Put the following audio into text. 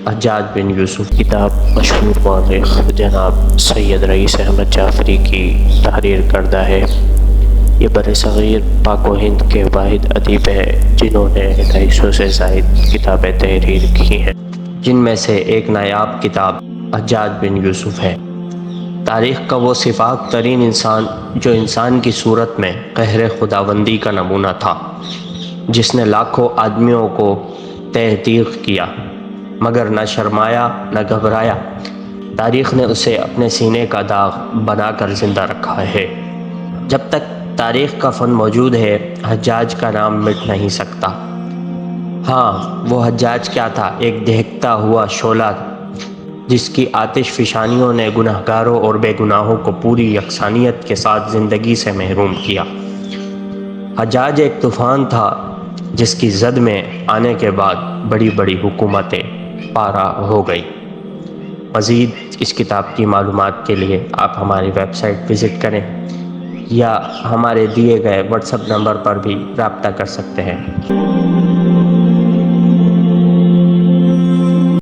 حجاج بن یوسف کتاب مشہور مورخ جناب سید رئیس احمد جعفری کی تحریر کردہ ہے۔ یہ برصغیر پاک و ہند کے واحد ادیب ہیں جنہوں نے 250 سے زائد کتابیں تحریر کی ہیں، جن میں سے ایک نایاب کتاب حجاج بن یوسف ہے۔ تاریخ کا وہ سفاک ترین انسان جو انسان کی صورت میں قہر خداوندی کا نمونہ تھا، جس نے لاکھوں آدمیوں کو تہ تیغ کیا مگر نہ شرمایا نہ گھبرایا۔ تاریخ نے اسے اپنے سینے کا داغ بنا کر زندہ رکھا ہے۔ جب تک تاریخ کا فن موجود ہے، حجاج کا نام مٹ نہیں سکتا۔ ہاں، وہ حجاج کیا تھا؟ ایک دہکتا ہوا شعلہ جس کی آتش فشانیوں نے گنہگاروں اور بے گناہوں کو پوری یکسانیت کے ساتھ زندگی سے محروم کیا۔ حجاج ایک طوفان تھا جس کی زد میں آنے کے بعد بڑی بڑی حکومتیں پارہ ہو گئی۔ مزید اس کتاب کی معلومات کے لیے آپ ہماری ویب سائٹ وزٹ کریں یا ہمارے دیے گئے واٹس ایپ نمبر پر بھی رابطہ کر سکتے ہیں۔